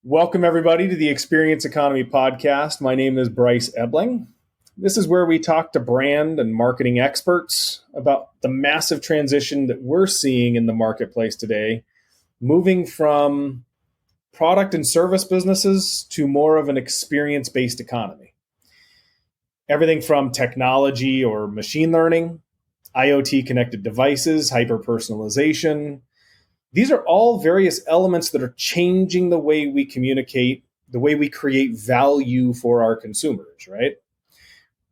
Welcome, everybody, to the Experience Economy podcast. My name is Bryce Ebling. This is where we talk to brand and marketing experts about the massive transition that we're seeing in the marketplace today, moving from product and service businesses to more of an experience-based economy. Everything from technology or machine learning, IoT connected devices, hyper-personalization. These are all various elements that are changing the way we communicate, the way we create value for our consumers, right?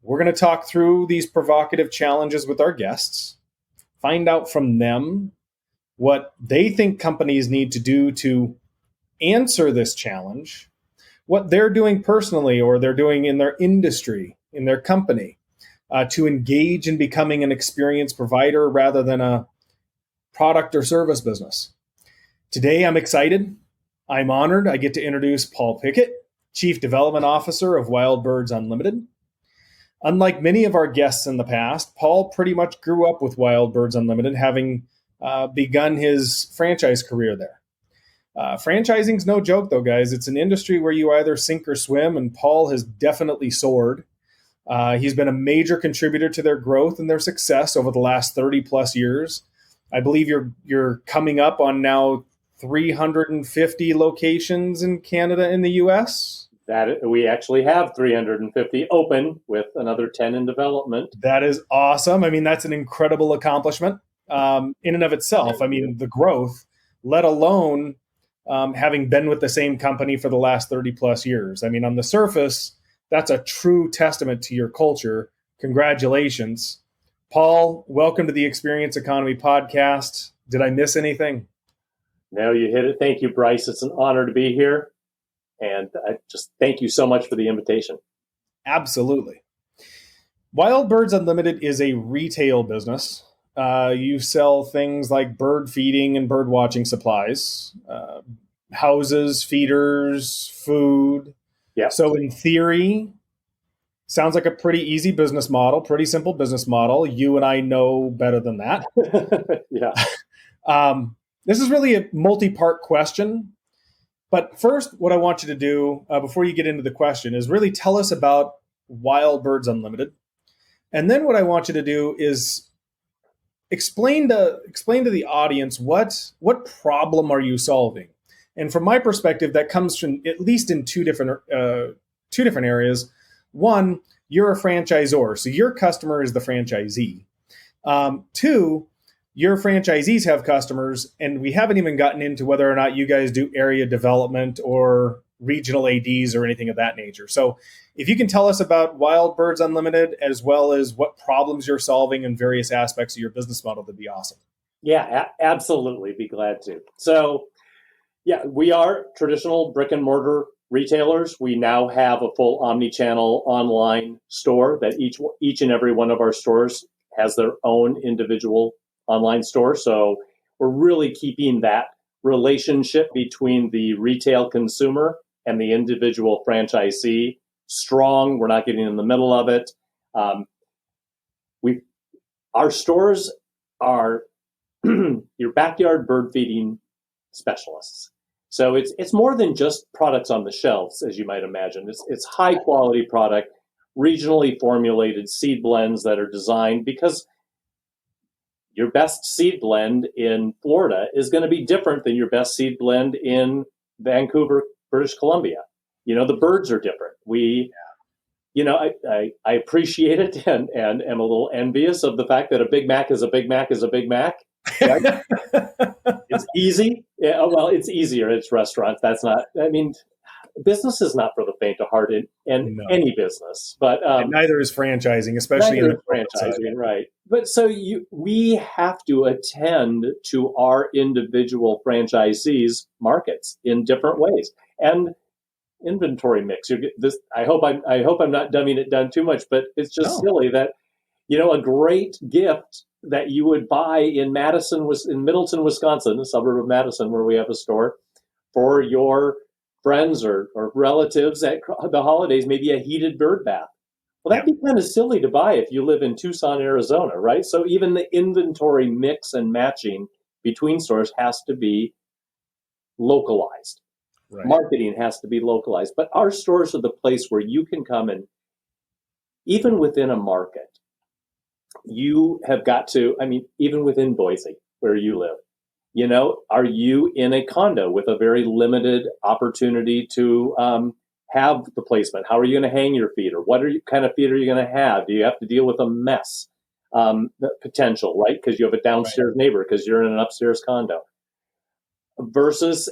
We're going to talk through these provocative challenges with our guests, find out from them what they think companies need to do to answer this challenge, what they're doing personally or they're doing in their industry, in their company, to engage in becoming an experience provider rather than a product or service business. Today, I'm excited. I'm honored. I get to introduce Paul Pickett, Chief Development Officer of Wild Birds Unlimited. Unlike many of our guests in the past, Paul pretty much grew up with Wild Birds Unlimited, having begun his franchise career there. Franchising's no joke, though, guys. It's an industry where you either sink or swim, and Paul has definitely soared. He's been a major contributor to their growth and their success over the last 30 plus years. I believe you're coming up on now 350 locations in Canada and the U.S. That we actually have 350 open with another 10 in development. That is awesome. I mean, that's an incredible accomplishment in and of itself. I mean, the growth, let alone having been with the same company for the last 30 plus years. I mean, on the surface, that's a true testament to your culture. Congratulations. Paul, welcome to the Experience Economy podcast. Did I miss anything? No, you hit it. Thank you, Bryce. It's an honor to be here. And I just thank you so much for the invitation. Absolutely. Wild Birds Unlimited is a retail business. You sell things like bird feeding and bird watching supplies, houses, feeders, food. Yeah. So in theory, sounds like a pretty easy business model, pretty simple business model. You and I know better than that. Yeah. This is really a multi-part question. But first, what I want you to do before you get into the question is really tell us about Wild Birds Unlimited. And then what I want you to do is explain to the audience what problem are you solving? And from my perspective, that comes from at least in two different areas. One, you're a franchisor, so your customer is the franchisee. Two, your franchisees have customers, and we haven't even gotten into whether or not you guys do area development or regional ADs or anything of that nature. So if you can tell us about Wild Birds Unlimited, as well as what problems you're solving in various aspects of your business model, that'd be awesome. Yeah, absolutely. Be glad to. So, yeah, we are traditional brick and mortar retailers. We now have a full omni-channel online store that each and every one of our stores has their own individual online store. So we're really keeping that relationship between the retail consumer and the individual franchisee strong. We're not getting in the middle of it. Our stores are your backyard bird feeding specialists. So it's more than just products on the shelves, as you might imagine. It's high quality product, regionally formulated seed blends that are designed because your best seed blend in Florida is going to be different than your best seed blend in Vancouver, British Columbia. You know, the birds are different. I appreciate it and am a little envious of the fact that a Big Mac is a Big Mac is a Big Mac. Right? It's easy. Yeah, well, it's easier. It's restaurants. Business is not for the faint of heart in any business, but neither is franchising, especially in franchising, right? But so we have to attend to our individual franchisees' markets in different ways, and inventory mix. I hope I'm not dumbing it down too much, but it's just silly that a great gift that you would buy in Middleton, Wisconsin, a suburb of Madison, where we have a store, for your friends or relatives at the holidays, maybe a heated bird bath. Well, that'd be kind of silly to buy if you live in Tucson, Arizona, right? So even the inventory mix and matching between stores has to be localized. Right. Marketing has to be localized. But our stores are the place where you can come and, even within a market, you have got to, I mean, even within Boise, where you live, are you in a condo with a very limited opportunity to have the placement? How are you going to hang your feeder? What kind of feeder are you going to have? Do you have to deal with a mess potential, right? Because you have a downstairs neighbor because you're in an upstairs condo versus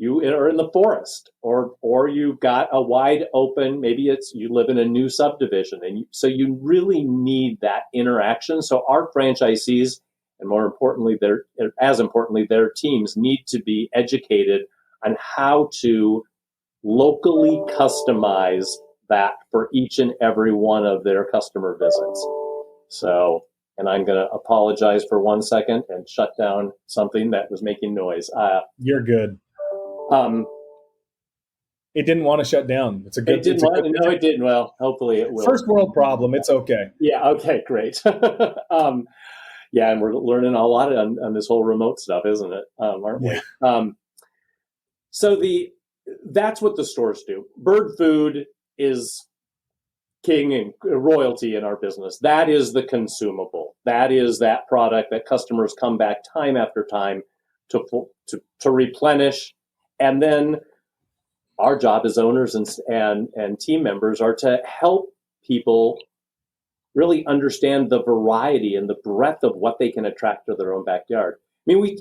you are in the forest or you've got a wide open, maybe you live in a new subdivision. And so you really need that interaction. So our franchisees, and more importantly, their teams need to be educated on how to locally customize that for each and every one of their customer visits. So, and I'm going to apologize for 1 second and shut down something that was making noise. You're good. It didn't want to shut down. It didn't. Well, hopefully it will. First world problem. It's okay. Yeah. Okay. Great. Yeah, and we're learning a lot on this whole remote stuff, isn't it? Aren't we? So that's what the stores do. Bird food is king and royalty in our business. That is the consumable. That is that product that customers come back time after time to replenish, and then our job as owners and team members are to help people really understand the variety and the breadth of what they can attract to their own backyard. I mean,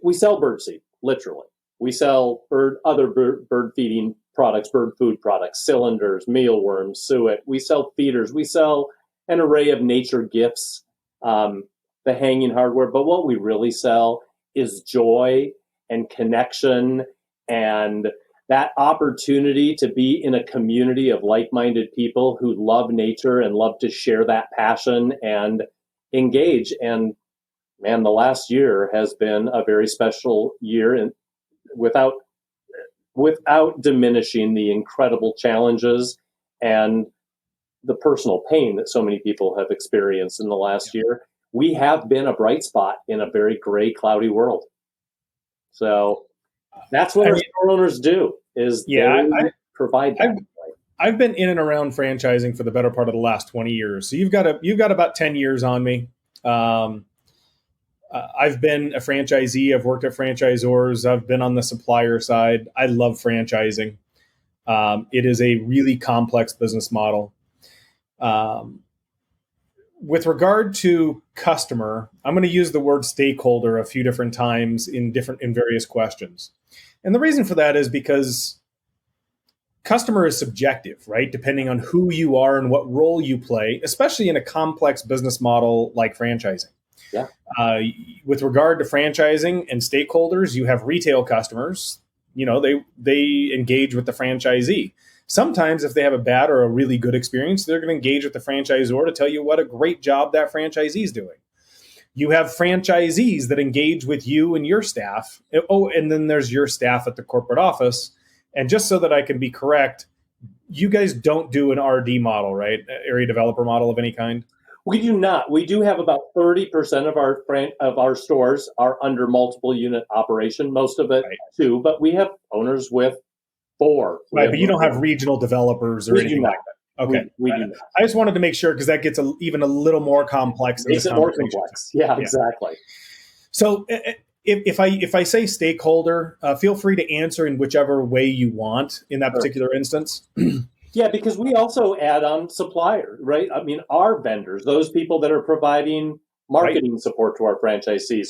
we sell birdseed, literally. We sell other bird feeding products, bird food products, cylinders, mealworms, suet. We sell feeders. We sell an array of nature gifts, the hanging hardware. But what we really sell is joy and connection and that opportunity to be in a community of like-minded people who love nature and love to share that passion and engage. And man, the last year has been a very special year, and without diminishing the incredible challenges and the personal pain that so many people have experienced in the last year, we have been a bright spot in a very gray, cloudy world. So that's what our store owners do, is provide that. I've been in and around franchising for the better part of the last 20 years. So you've got about 10 years on me. I've been a franchisee. I've worked at franchisors. I've been on the supplier side. I love franchising. It is a really complex business model. With regard to customer, I'm going to use the word stakeholder a few different times in various questions. And the reason for that is because customer is subjective, right? Depending on who you are and what role you play, especially in a complex business model like franchising. Yeah. With regard to franchising and stakeholders, you have retail customers. They engage with the franchisee. Sometimes if they have a bad or a really good experience, they're going to engage with the franchisor to tell you what a great job that franchisee is doing. You have franchisees that engage with you and your staff. Oh, and then there's your staff at the corporate office. And just so that I can be correct, you guys don't do an RD model, right? Area developer model of any kind? We do not. We do have about 30% of our stores are under multiple unit operation, most of it two, but we have owners with 4. Right, but you don't have regional developers or anything like that. Okay. We do not. I just wanted to make sure because that gets even a little more complex. Makes it more complex. Yeah, exactly. So if I say stakeholder, feel free to answer in whichever way you want in that particular instance. Yeah, because we also add on supplier, right? I mean, our vendors, those people that are providing marketing support to our franchisees,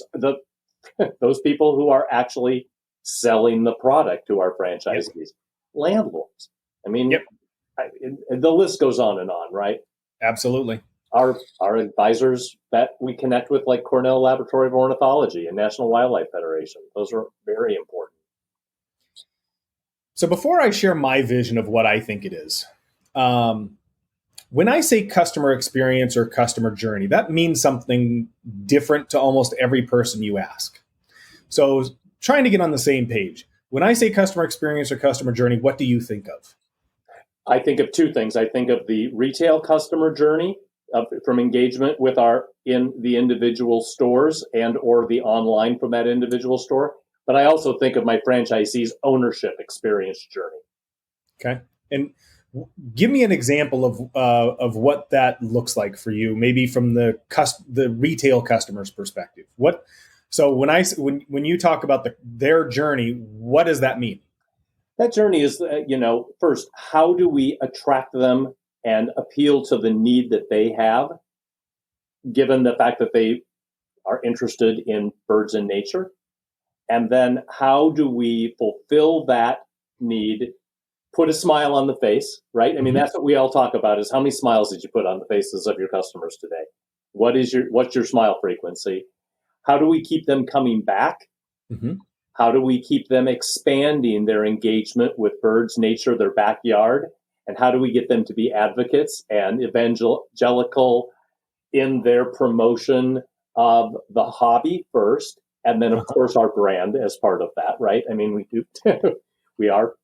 those people who are actually selling the product to our franchisees, landlords. I mean, the list goes on and on, right? Absolutely. Our advisors that we connect with, like Cornell Laboratory of Ornithology and National Wildlife Federation, those are very important. So before I share my vision of what I think it is, when I say customer experience or customer journey, that means something different to almost every person you ask. So trying to get on the same page. When I say customer experience or customer journey, what do you think of? I think of 2 things. I think of the retail customer journey from engagement with in the individual stores and or the online from that individual store. But I also think of my franchisees' ownership experience journey. Okay. And give me an example of what that looks like for you, maybe from the retail customer's perspective. So when you talk about their journey, what does that mean? That journey is, first, how do we attract them and appeal to the need that they have, given the fact that they are interested in birds and nature? And then how do we fulfill that need, put a smile on the face, right? I mean, that's what we all talk about, is how many smiles did you put on the faces of your customers today? What's your smile frequency? How do we keep them coming back? Mm-hmm. How do we keep them expanding their engagement with birds, nature, their backyard? And how do we get them to be advocates and evangelical in their promotion of the hobby first? And then, of course, our brand as part of that, right? I mean, we are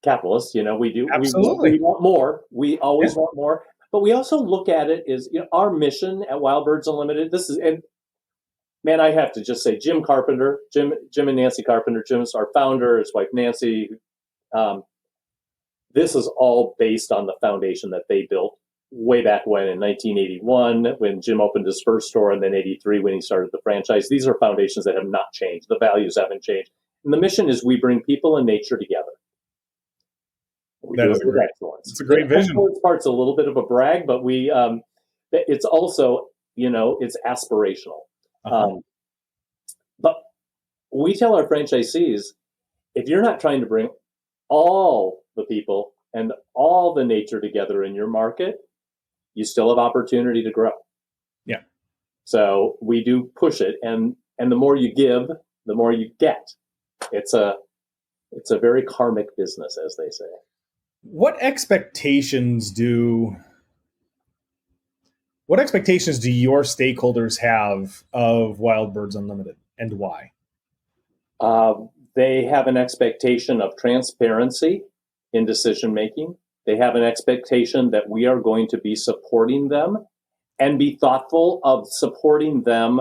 capitalists, we do. Absolutely. We want more. We always want more. But we also look at it as, our mission at Wild Birds Unlimited. And man, I have to just say, Jim and Nancy Carpenter. Jim's our founder, his wife Nancy. This is all based on the foundation that they built way back when, in 1981, when Jim opened his first store, and then 83 when he started the franchise. These are foundations that have not changed. The values haven't changed. And the mission is we bring people and nature together. We do it with excellence. It's a great vision. Excellence part's a little bit of a brag, but it's also, it's aspirational. But we tell our franchisees, if you're not trying to bring all the people and all the nature together in your market, you still have opportunity to grow. Yeah. So we do push it, and the more you give, the more you get. It's a very karmic business, as they say. What expectations do your stakeholders have of Wild Birds Unlimited, and why? They have an expectation of transparency in decision making. They have an expectation that we are going to be supporting them and be thoughtful of supporting them.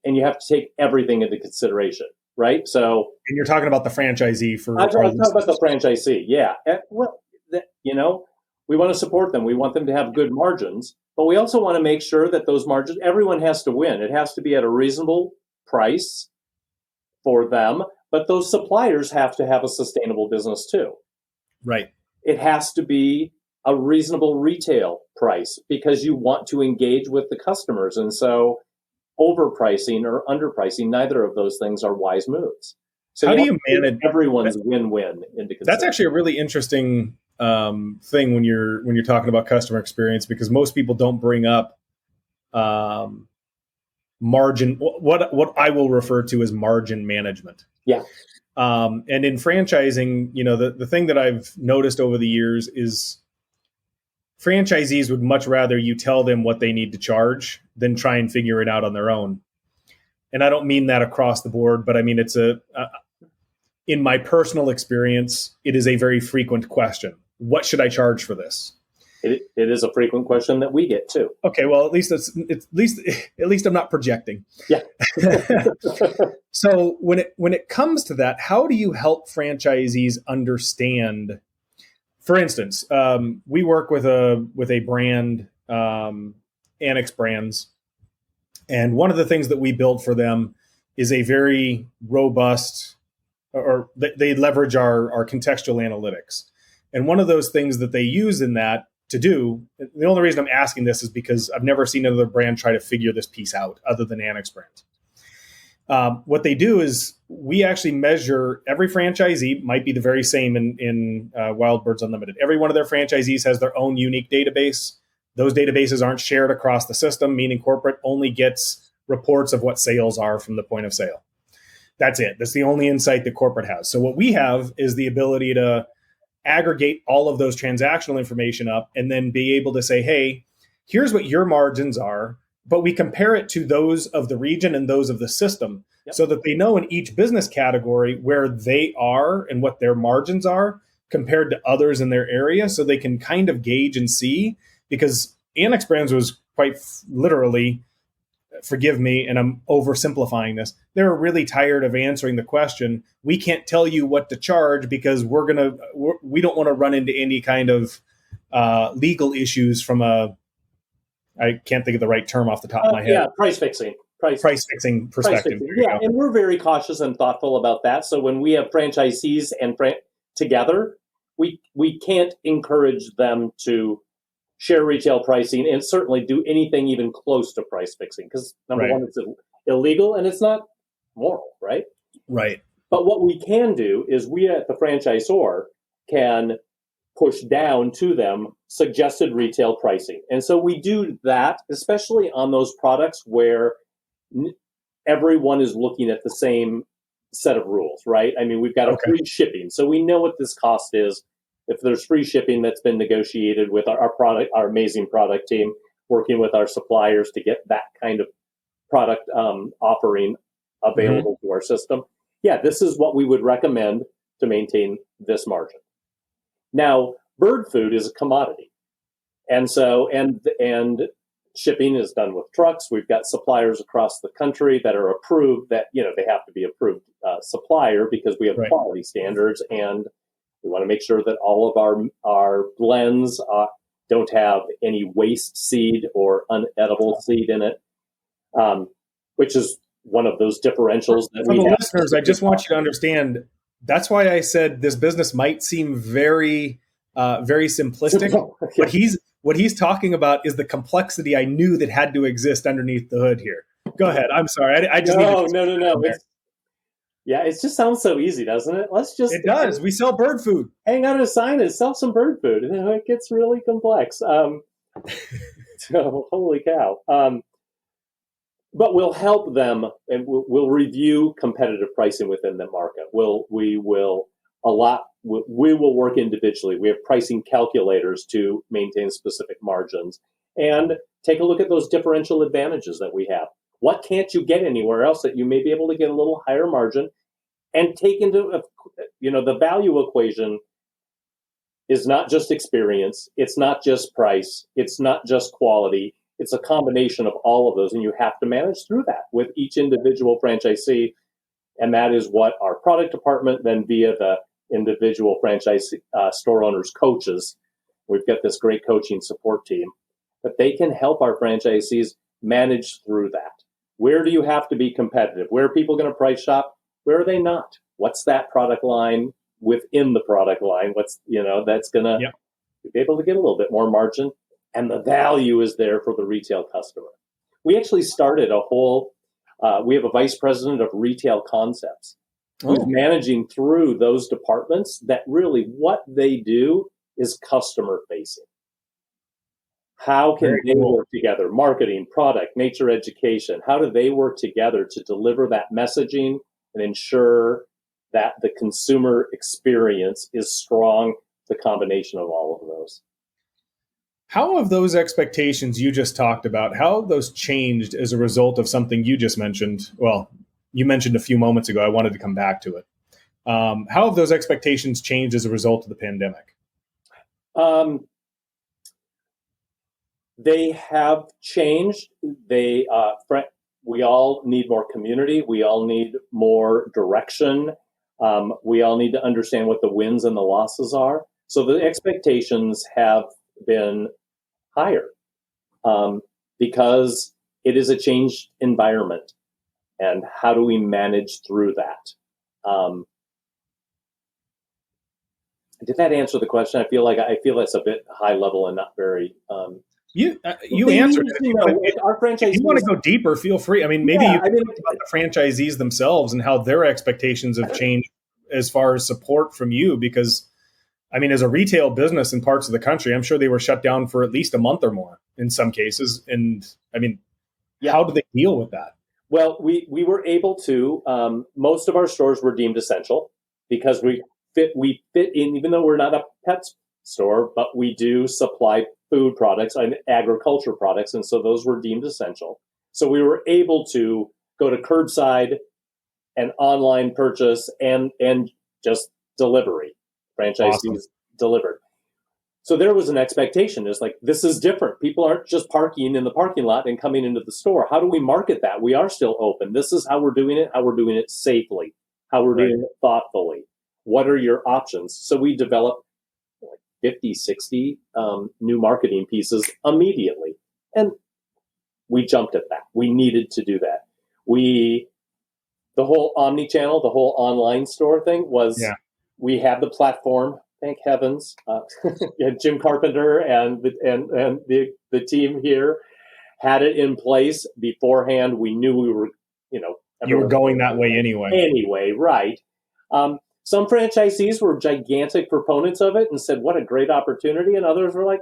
And you have to take everything into consideration, right? So, and you're talking about the franchisee for. I'm talking about the franchisee, yeah. We want to support them. We want them to have good margins, but we also want to make sure that those margins, everyone has to win. It has to be at a reasonable price for them, but those suppliers have to have a sustainable business too. Right. It has to be a reasonable retail price because you want to engage with the customers. And so overpricing or underpricing, neither of those things are wise moves. So how do you manage everyone's win-win into consideration? That's actually a really interesting thing when you're talking about customer experience, because most people don't bring up margin, what I will refer to as margin management. Yeah. And in franchising, the thing that I've noticed over the years is franchisees would much rather you tell them what they need to charge than try and figure it out on their own. And I don't mean that across the board, but I mean, it's in my personal experience, it is a very frequent question. What should I charge for this? It is a frequent question that we get too. Okay, well, at least I'm not projecting. Yeah. So when it comes to that, how do you help franchisees understand? For instance, we work with a brand, Annex Brands, and one of the things that we build for them is a very robust, or they leverage our contextual analytics. And one of those things that they use in that to do, the only reason I'm asking this is because I've never seen another brand try to figure this piece out other than Annex Brands. What they do is we actually measure every franchisee, might be the very same in Wild Birds Unlimited. Every one of their franchisees has their own unique database. Those databases aren't shared across the system, meaning corporate only gets reports of what sales are from the point of sale. That's it. That's the only insight that corporate has. So what we have is the ability to aggregate all of those transactional information up and then be able to say, hey, here's what your margins are, but we compare it to those of the region and those of the system. Yep. So that they know in each business category where they are and what their margins are compared to others in their area, so they can kind of gauge and see, because Annex Brands was quite literally forgive me, and I'm oversimplifying this, they're really tired of answering the question. We can't tell you what to charge because we don't want to run into any kind of legal issues from I can't think of the right term off the top of my head. Yeah, price fixing. Price fixing perspective. Yeah, and we're very cautious and thoughtful about that. So when we have franchisees and together, we can't encourage them to share retail pricing and certainly do anything even close to price fixing because number one, it's illegal and it's not moral, right? Right. But what we can do is we at the franchisor can push down to them suggested retail pricing. And so we do that, especially on those products where everyone is looking at the same set of rules, right? I mean, we've got a free shipping. So we know what this cost is. If there's free shipping that's been negotiated with our product, our amazing product team, working with our suppliers to get that kind of product offering available to our system. Yeah, this is what we would recommend to maintain this margin. Now, bird food is a commodity. And so, and shipping is done with trucks. We've got suppliers across the country that are approved that, they have to be approved supplier because we have quality standards, and we want to make sure that all of our blends don't have any waste seed or unedible seed in it, which is one of those differentials that for the listeners. I just want you to understand. That's why I said this business might seem very, very simplistic. But what he's talking about is the complexity I knew that had to exist underneath the hood here. Go ahead. I'm sorry. I just no. It just sounds so easy, doesn't it? It does. We sell bird food. Hang out a sign and sell some bird food. And it gets really complex. So holy cow. But we'll help them, and we'll review competitive pricing within the market. We will work individually. We have pricing calculators to maintain specific margins and take a look at those differential advantages that we have. What can't you get anywhere else that you may be able to get a little higher margin, and take into, the value equation is not just experience. It's not just price. It's not just quality. It's a combination of all of those, and you have to manage through that with each individual franchisee. And that is what our product department, then via the individual franchise store owners, coaches, we've got this great coaching support team, but they can help our franchisees manage through that. Where do you have to be competitive? Where are people going to price shop? Where are they not? What's that product line within the product line? What's, that's going to be able to get a little bit more margin, and the value is there for the retail customer. We actually started we have a vice president of retail concepts who's managing through those departments that really what they do is customer facing. How can they work together? Marketing, product, nature education. How do they work together to deliver that messaging and ensure that the consumer experience is strong, the combination of all of those? How have those expectations you just talked about, how have those changed as a result of something you just mentioned? Well, you mentioned a few moments ago. I wanted to come back to it. How have those expectations changed as a result of the pandemic? They have changed. We all need more community. We all need more direction. We all need to understand what the wins and the losses are. So the expectations have been higher because it is a changed environment. And how do we manage through that? Did that answer the question? I feel that's a bit high level and not very. You answered it. Our franchisees, if you want to go deeper, feel free. I mean, maybe you can talk about the franchisees themselves and how their expectations have changed as far as support from you. Because, I mean, as a retail business in parts of the country, I'm sure they were shut down for at least a month or more in some cases. And I mean, how do they deal with that? Well, we were able to. Most of our stores were deemed essential because we fit in, even though we're not a pet store, but we do supply food products and agriculture products, and so those were deemed essential. So we were able to go to curbside and online purchase and just delivery. Franchisees delivered. So there was an expectation. It's like, this is different. People aren't just parking in the parking lot and coming into the store. How do we market that? We are still open. This is how we're doing it, how we're doing it safely, how we're Right. doing it thoughtfully. What are your options? So we developed like 50, 60 new marketing pieces immediately. And we jumped at that. We needed to do that. The whole omni-channel, the whole online store thing was, we had the platform, thank heavens. Jim Carpenter and the team here had it in place beforehand. We knew we were, you were going that way anyway. Anyway, right. Some franchisees were gigantic proponents of it and said, what a great opportunity. And others were like,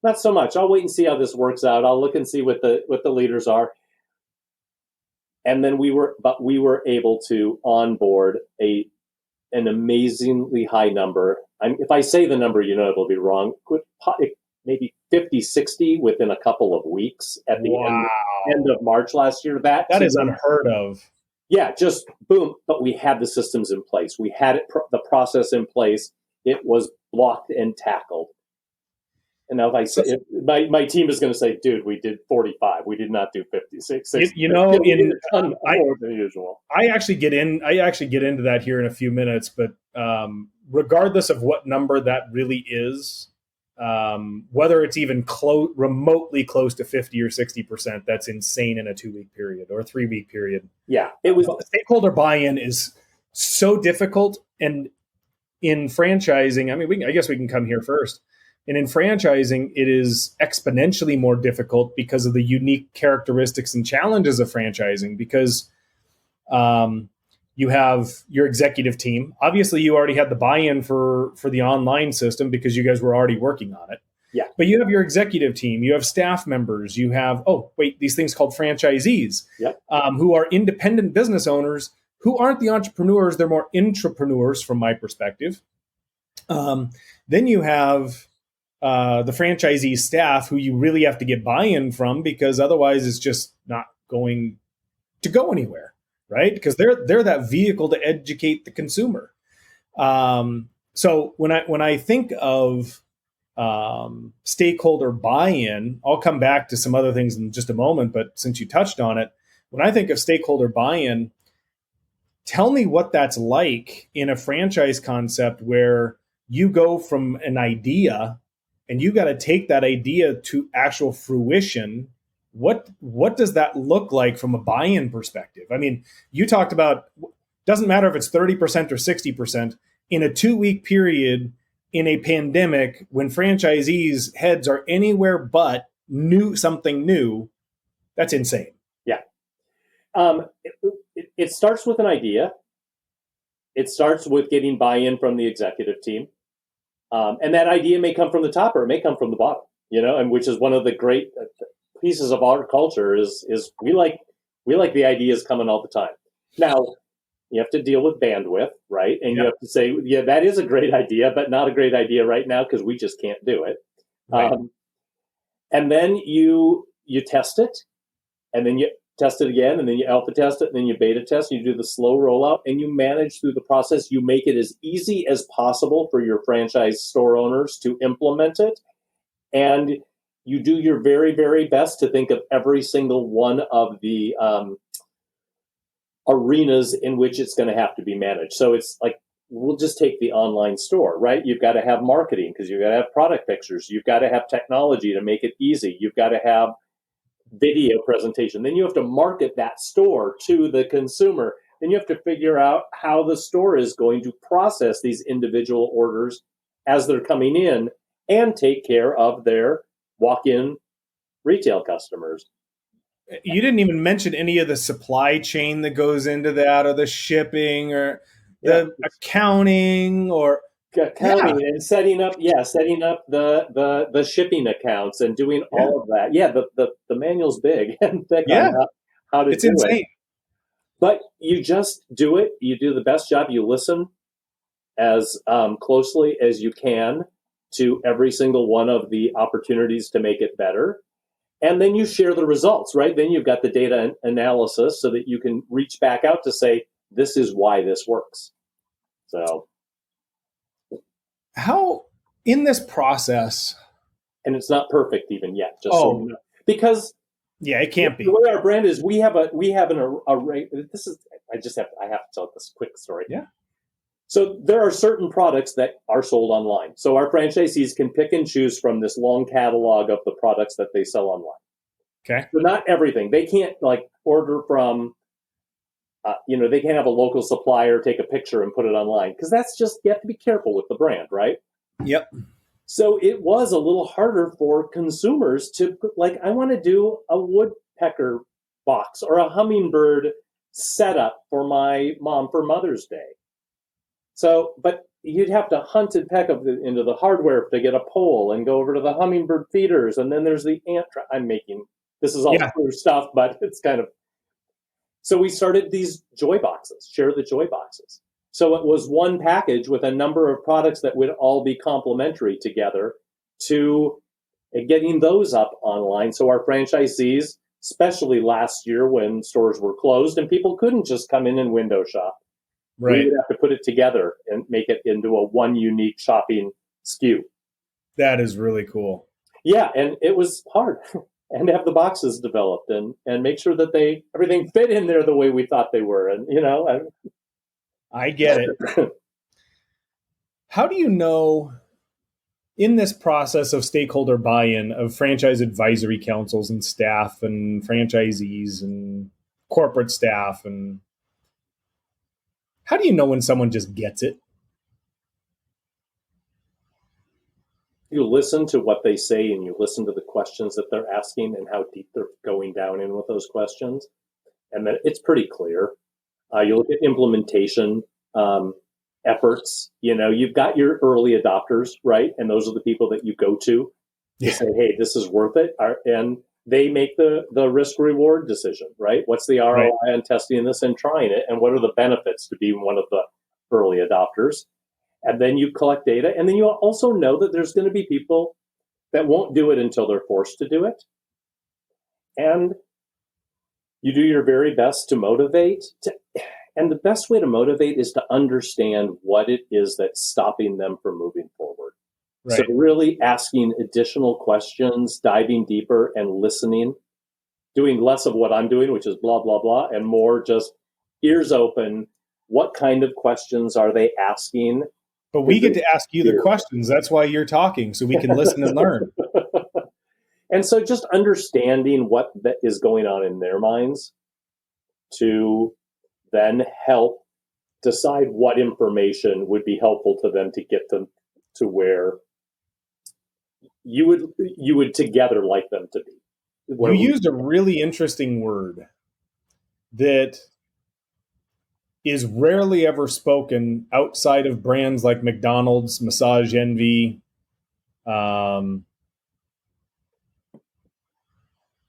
not so much. I'll wait and see how this works out. I'll look and see what the leaders are. And then we were able to onboard an amazingly high number. If I say the number, it'll be wrong. Maybe 50, 60 within a couple of weeks at the end of March last year. That is unheard of. Yeah, just boom. But we had the systems in place. We had the process in place. It was blocked and tackled. And now if I say, my team is going to say, dude, we did 45. We did not do 56. 60. More than usual. I actually get into that here in a few minutes, but regardless of what number that really is, whether it's even remotely close to 50 or 60%, that's insane in a 2-week period or a 3-week period. Yeah, it was. Stakeholder buy-in is so difficult. And in franchising, I guess we can come here first. And in franchising, it is exponentially more difficult because of the unique characteristics and challenges of franchising, because you have your executive team. Obviously, you already had the buy-in for the online system because you guys were already working on it. Yeah. But you have your executive team, you have staff members, you have, these things called franchisees, who are independent business owners who aren't the entrepreneurs. They're more intrapreneurs from my perspective. Then you have the franchisee staff who you really have to get buy-in from, because otherwise it's just not going to go anywhere, right? Because they're that vehicle to educate the consumer. So when I think of stakeholder buy-in, I'll come back to some other things in just a moment, but since you touched on it, when I think of stakeholder buy-in, tell me what that's like in a franchise concept where you go from an idea and you got to take that idea to actual fruition. What does that look like from a buy-in perspective? I mean, you talked about, doesn't matter if it's 30% or 60%, in a 2-week period in a pandemic when franchisees' heads are anywhere but something new, that's insane. Yeah. It starts with an idea. It starts with getting buy-in from the executive team. And that idea may come from the top or it may come from the bottom, and which is one of the great pieces of our culture is we like the ideas coming all the time. Now, you have to deal with bandwidth, right? And you have to say, yeah, that is a great idea, but not a great idea right now because we just can't do it. Right. And then you test it, and then you test it again, and then you alpha test it, and then you beta test, and you do the slow rollout, and you manage through the process. You make it as easy as possible for your franchise store owners to implement it. And you do your very, very best to think of every single one of the arenas in which it's going to have to be managed. So it's like, we'll just take the online store, right? You've got to have marketing because you've got to have product pictures. You've got to have technology to make it easy. You've got to have video presentation. Then you have to market that store to the consumer. Then you have to figure out how the store is going to process these individual orders as they're coming in and take care of their walk-in retail customers. You didn't even mention any of the supply chain that goes into that, or the shipping, or the accounting, or and setting up the shipping accounts and doing all of that. Yeah, the manual's big and thick on how to do insane. it. But you just do it. You do the best job. You listen as closely as you can to every single one of the opportunities to make it better. And then you share the results, right? Then you've got the data analysis so that you can reach back out to say, this is why this works. So how in this process, and it's not perfect even yet. Just so you know. Because it can't be. The way our brand is, we have an array. This is I have to tell this quick story. Yeah. So there are certain products that are sold online. So our franchisees can pick and choose from this long catalog of the products that they sell online. Okay. So not everything. They can't order from, they can't have a local supplier take a picture and put it online, because that's just, you have to be careful with the brand, right? Yep. So it was a little harder for consumers to, I want to do a woodpecker box or a hummingbird setup for my mom for Mother's Day. So, but you'd have to hunt and peck into the hardware to get a pole and go over to the hummingbird feeders. And then there's the ant trap. This is all true stuff, but it's kind of. So we started these joy boxes, share the joy boxes. So it was one package with a number of products that would all be complementary together to getting those up online. So our franchisees, especially last year when stores were closed and people couldn't just come in and window shop, we would have to put it together and make it into a one unique shopping SKU. That is really cool. Yeah, and it was hard. And have the boxes developed and make sure that everything fit in there the way we thought they were. And, I get it. How do you know, in this process of stakeholder buy-in of franchise advisory councils and staff and franchisees and corporate staff, and how do you know when someone just gets it? You listen to what they say and you listen to the questions that they're asking and how deep they're going down in with those questions. And then it's pretty clear. You look at implementation efforts. You've got your early adopters, right? And those are the people that you go to say, hey, this is worth it. And they make the risk reward decision, right? What's the ROI on testing this and trying it? And what are the benefits to being one of the early adopters? And then you collect data. And then you also know that there's going to be people that won't do it until they're forced to do it. And you do your very best to motivate. And the best way to motivate is to understand what it is that's stopping them from moving forward. Right. So really asking additional questions, diving deeper and listening, doing less of what I'm doing, which is blah, blah, blah, and more just ears open. What kind of questions are they asking? But we get to ask you the questions. That's why you're talking, so we can listen and learn. And so just understanding what that is going on in their minds to then help decide what information would be helpful to them to get them to where you would together like them to be. You used a really interesting word that is rarely ever spoken outside of brands like McDonald's, Massage Envy,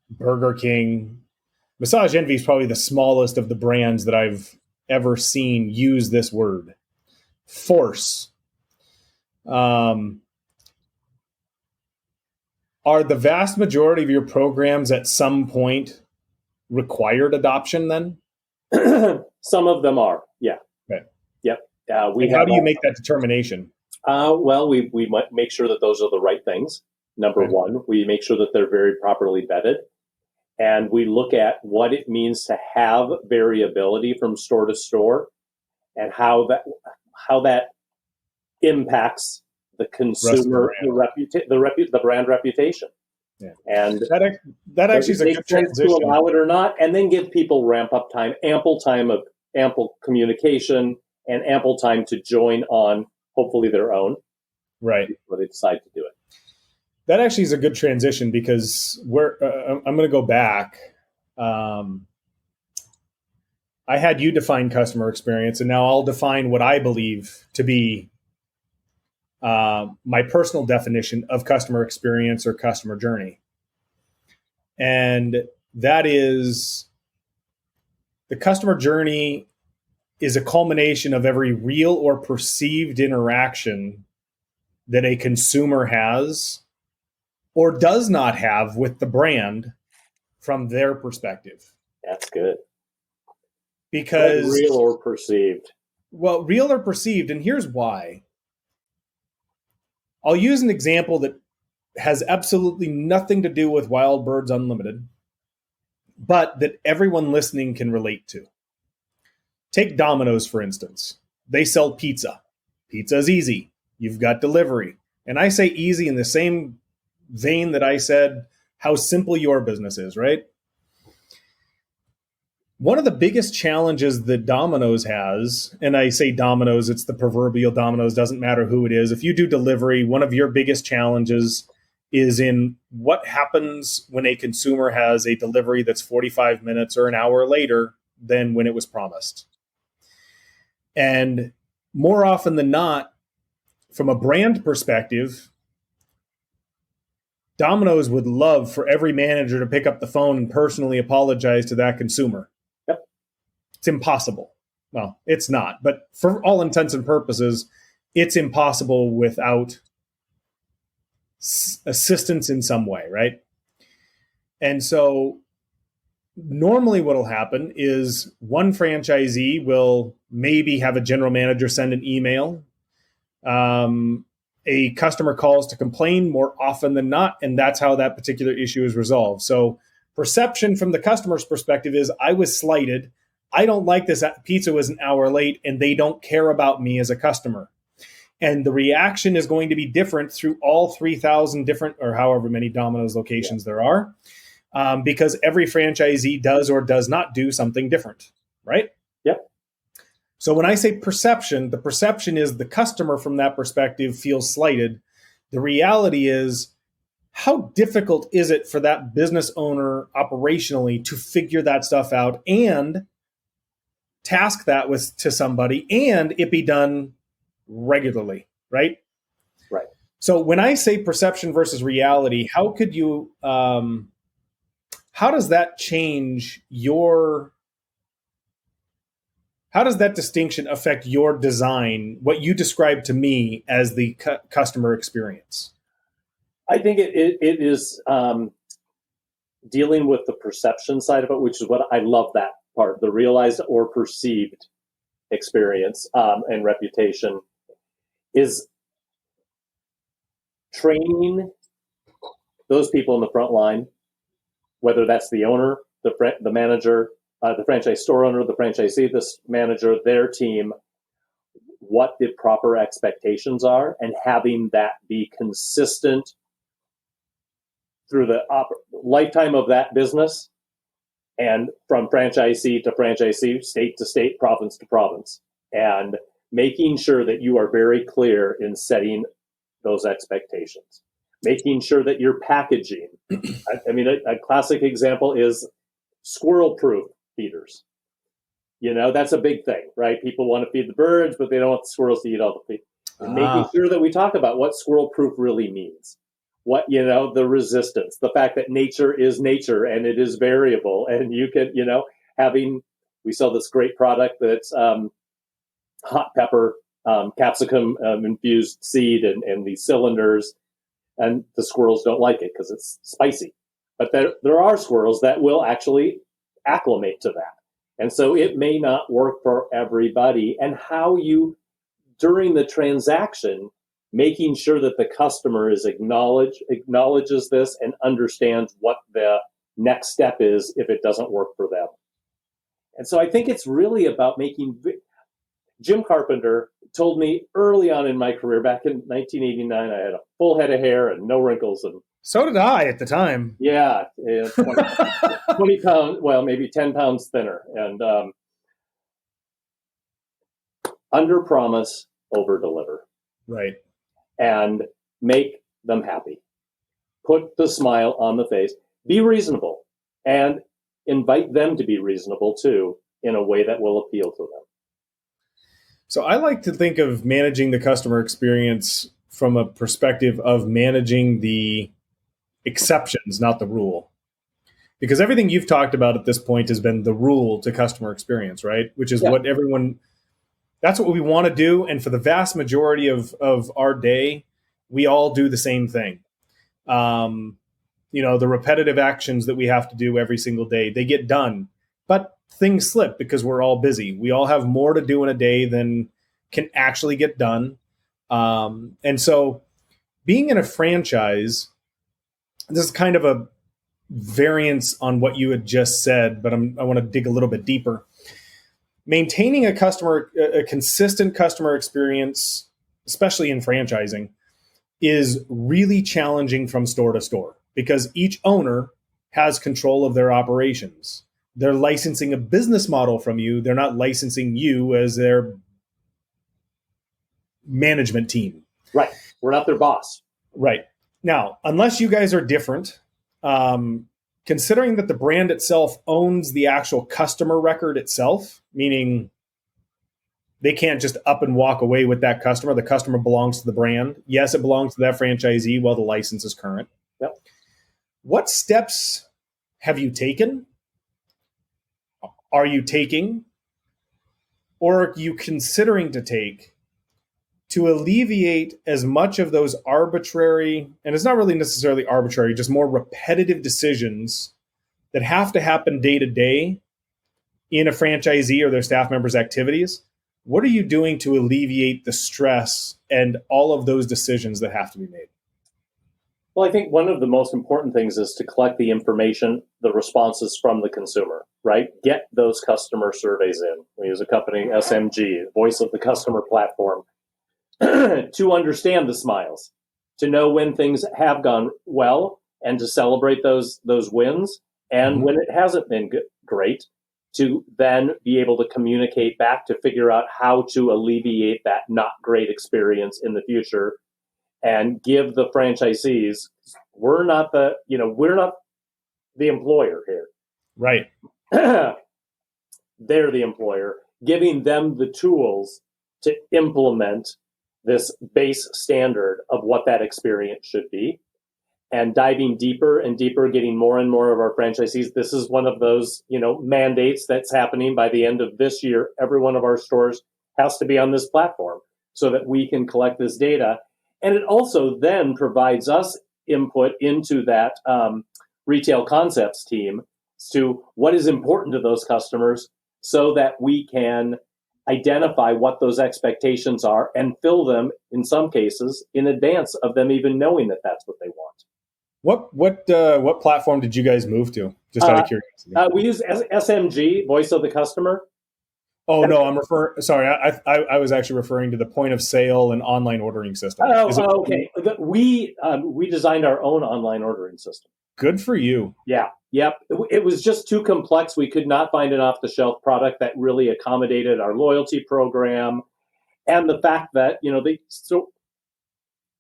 Burger King. Massage Envy is probably the smallest of the brands that I've ever seen use this word. Force. Are the vast majority of your programs at some point required adoption then? Some of them are, yeah. Okay. Yep. How do you make that determination? Well, we might make sure that those are the right things. Number one, we make sure that they're very properly vetted. And we look at what it means to have variability from store to store and how that impacts the consumer, the brand reputation. Yeah. And that actually is a good transition. To allow it or not, and then give people ramp up time, ample communication, and ample time to join on, hopefully their own. Right. Before they decide to do it. That actually is a good transition because I'm going to go back. I had you define customer experience, and now I'll define what I believe to be my personal definition of customer experience or customer journey. And that is, the customer journey is a culmination of every real or perceived interaction that a consumer has or does not have with the brand from their perspective. That's good. Because real or perceived. Well, real or perceived, and here's why. I'll use an example that has absolutely nothing to do with Wild Birds Unlimited, but that everyone listening can relate to. Take Domino's, for instance. They sell pizza. Pizza's easy. You've got delivery. And I say easy in the same vein that I said how simple your business is, right? One of the biggest challenges that Domino's has, and I say Domino's, it's the proverbial Domino's, doesn't matter who it is. If you do delivery, one of your biggest challenges is in what happens when a consumer has a delivery that's 45 minutes or an hour later than when it was promised. And more often than not, from a brand perspective, Domino's would love for every manager to pick up the phone and personally apologize to that consumer. Yep. It's impossible. Well, it's not, but for all intents and purposes, it's impossible without assistance in some way, right? And so normally what will happen is one franchisee will maybe have a general manager send an email. A customer calls to complain more often than not, and that's how that particular issue is resolved. So perception from the customer's perspective is, I was slighted. I don't like this pizza was an hour late, and they don't care about me as a customer. And the reaction is going to be different through all 3,000 different, or however many Domino's locations there are, because every franchisee does or does not do something different, right? Yep. So when I say perception, the perception is the customer from that perspective feels slighted. The reality is, how difficult is it for that business owner operationally to figure that stuff out and task that to somebody and it be done regularly, right? Right. So when I say perception versus reality, how could you, how does that change how does that distinction affect your design, what you describe to me as the customer experience? I think it is dealing with the perception side of it, which is what I love that part, the realized or perceived experience and reputation, is training those people in the front line, whether that's the owner, the manager, the franchise store owner, the franchisee, this manager, their team, what the proper expectations are, and having that be consistent through the lifetime of that business, and from franchisee to franchisee, state to state, province to province, and making sure that you are very clear in setting those expectations, making sure that you're packaging. I mean, a classic example is squirrel-proof feeders. You know, that's a big thing, right? People want to feed the birds, but they don't want the squirrels to eat all the feed. And making sure that we talk about what squirrel-proof really means. What, you know, the resistance, the fact that nature is nature and it is variable. And you can, you know, we sell this great product that's hot pepper, capsicum infused seed and these cylinders. And the squirrels don't like it because it's spicy. But there are squirrels that will actually acclimate to that. And so it may not work for everybody. And how you, during the transaction, making sure that the customer acknowledges this and understands what the next step is if it doesn't work for them. And so I think it's really about Jim Carpenter told me early on in my career, back in 1989, I had a full head of hair and no wrinkles. And so did I at the time. Yeah, 20 pounds, well, maybe 10 pounds thinner. And under promise, over deliver. Right. And make them happy. Put the smile on the face. Be reasonable. And invite them to be reasonable, too, in a way that will appeal to them. So I like to think of managing the customer experience from a perspective of managing the exceptions, not the rule. Because everything you've talked about at this point has been the rule to customer experience, right? Which is what that's what we want to do. And for the vast majority of our day, we all do the same thing. You know, the repetitive actions that we have to do every single day, they get done. But things slip because we're all busy. We all have more to do in a day than can actually get done. And so being in a franchise, this is kind of a variance on what you had just said, but I want to dig a little bit deeper. Maintaining a consistent customer experience, especially in franchising, is really challenging from store to store because each owner has control of their operations. They're licensing a business model from you. They're not licensing you as their management team. Right. We're not their boss. Right. Now, unless you guys are different, considering that the brand itself owns the actual customer record itself, meaning they can't just up and walk away with that customer. The customer belongs to the brand. Yes, it belongs to that franchisee while the license is current. Yep. What steps have you taken? Are you taking? Or are you considering to take to alleviate as much of those arbitrary, and it's not really necessarily arbitrary, just more repetitive decisions that have to happen day to day in a franchisee or their staff members' activities? What are you doing to alleviate the stress and all of those decisions that have to be made? Well, I think one of the most important things is to collect the information, the responses from the consumer, right? Get those customer surveys in. We use a company, SMG, Voice of the Customer platform, to understand the smiles, to know when things have gone well and to celebrate those wins. And when it hasn't been great, to then be able to communicate back to figure out how to alleviate that not great experience in the future and give the franchisees, we're not the employer here. Right. They're the employer, giving them the tools to implement this base standard of what that experience should be, and diving deeper and deeper, getting more and more of our franchisees. This is one of those, mandates that's happening by the end of this year. Every one of our stores has to be on this platform so that we can collect this data. And it also then provides us input into that retail concepts team to what is important to those customers so that we can identify what those expectations are and fill them, in some cases, in advance of them even knowing that that's what they want. What platform did you guys move to? Just out of curiosity. We use SMG, Voice of the Customer. Oh no, I'm referring. Sorry, I was actually referring to the point of sale and online ordering system. Okay. We designed our own online ordering system. Good for you. Yeah. Yep. It was just too complex. We could not find an off-the-shelf product that really accommodated our loyalty program, and the fact that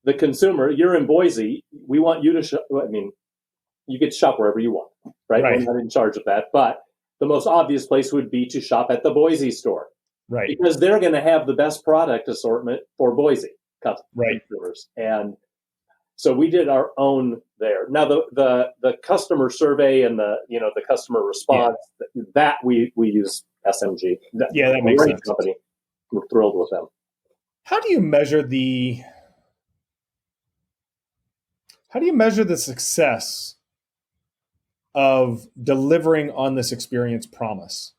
the consumer, you're in Boise, we want you to shop. I mean, you get to shop wherever you want, right? We're not in charge of that, but the most obvious place would be to shop at the Boise store, right? Because they're going to have the best product assortment for Boise consumers, and so we did our own there. Now the customer survey and the customer response that we use SMG. That makes sense. Company. We're thrilled with them. How do you measure the success of delivering on this experience promise?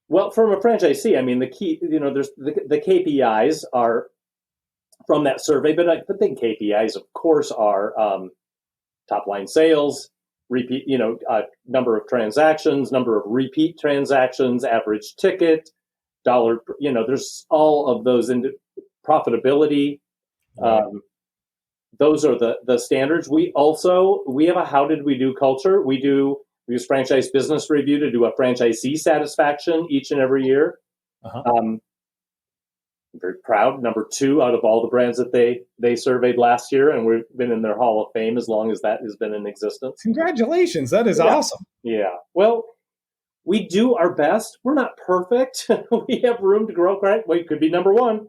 Well, from a franchisee, I mean, the key, there's the KPIs are from that survey, but the big KPIs, of course, are top line sales, repeat, number of transactions, number of repeat transactions, average ticket, dollar, there's all of those into profitability. Those are the standards. We have a how did we do culture. We use Franchise Business Review to do a franchisee satisfaction each and every year. I'm very proud. Number 2 out of all the brands that they surveyed last year, and we've been in their Hall of Fame as long as that has been in existence. Congratulations. That is awesome. Yeah. Well, we do our best. We're not perfect. We have room to grow, right? We could be number 1.